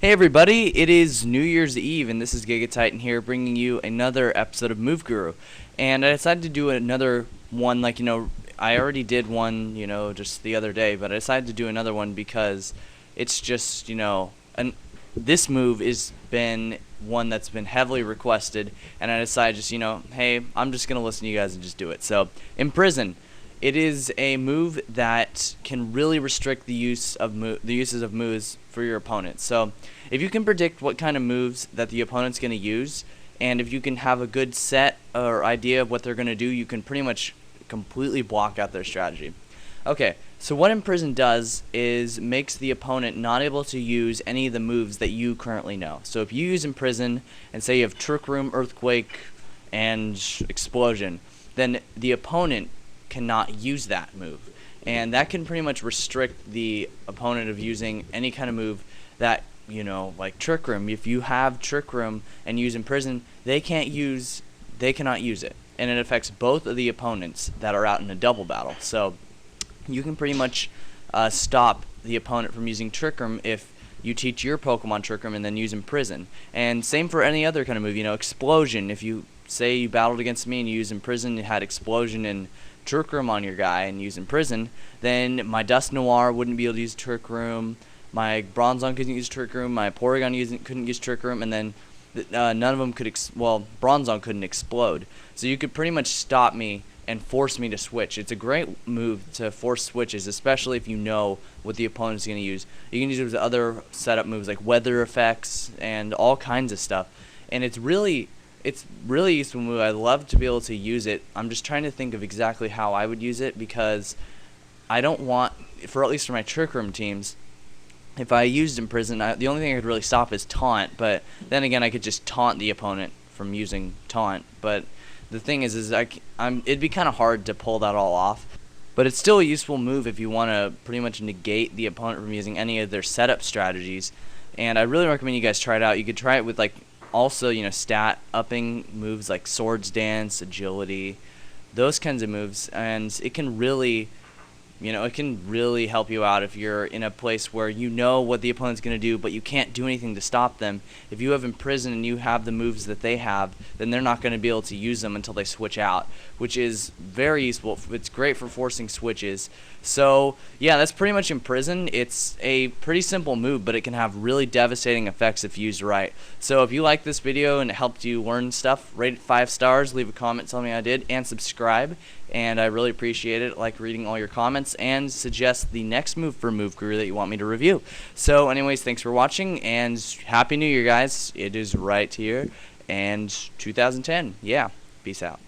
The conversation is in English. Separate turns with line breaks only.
Hey everybody, it is New Year's Eve and this is Gigatitan here bringing you another episode of Move Guru. And I decided to do another one I already did one, just the other day, but I decided to do another one because it's just, this move has been one that's been heavily requested, and I decided just, hey, I'm just going to listen to you guys and just do it. So, Imprison. It is a move that can really restrict the uses of moves for your opponent. So, if you can predict what kind of moves that the opponent's going to use, and if you can have a good set or idea of what they're going to do, you can pretty much completely block out their strategy. Okay, so what Imprison does is makes the opponent not able to use any of the moves that you currently know. So if you use Imprison and say you have Trick Room, Earthquake, and Explosion, then the opponent cannot use that move, and that can pretty much restrict the opponent of using any kind of move that, like Trick Room. If you have Trick Room and use Imprison, they cannot use it, and it affects both of the opponents that are out in a double battle. So you can pretty much stop the opponent from using Trick Room if you teach your Pokemon Trick Room and then use Imprison. And same for any other kind of move. Explosion. If you say you battled against me and you use Imprison, you had Explosion and Trick Room on your guy and use Imprison, then my Dust Noir wouldn't be able to use Trick Room, my Bronzong couldn't use Trick Room, my Porygon couldn't use Trick Room, and then none of them could, Bronzong couldn't explode. So you could pretty much stop me and force me to switch. It's a great move to force switches, especially if you know what the opponent's going to use. You can use it with other setup moves like weather effects and all kinds of stuff. And it's really useful move. I love to be able to use it. I'm just trying to think of exactly how I would use it, because I don't want, at least for my Trick Room teams, if I used Imprison, the only thing I could really stop is Taunt, but then again I could just taunt the opponent from using Taunt. But the thing is it'd be kind of hard to pull that all off. But it's still a useful move if you want to pretty much negate the opponent from using any of their setup strategies. And I really recommend you guys try it out. You could try it with also, stat upping moves like Swords Dance, Agility, those kinds of moves, and it can really, help you out if you're in a place where you know what the opponent's going to do, but you can't do anything to stop them. If you have Imprison and you have the moves that they have, then they're not going to be able to use them until they switch out, which is very useful. It's great for forcing switches. So, yeah, that's pretty much Imprison. It's a pretty simple move, but it can have really devastating effects if used right. So if you like this video and it helped you learn stuff, rate it 5 stars, leave a comment telling me I did, and subscribe. And I really appreciate it. I like reading all your comments, and suggest the next move for Move Guru that you want me to review. So anyways, thanks for watching, and Happy New Year, guys. It is right here, and 2010. Yeah, peace out.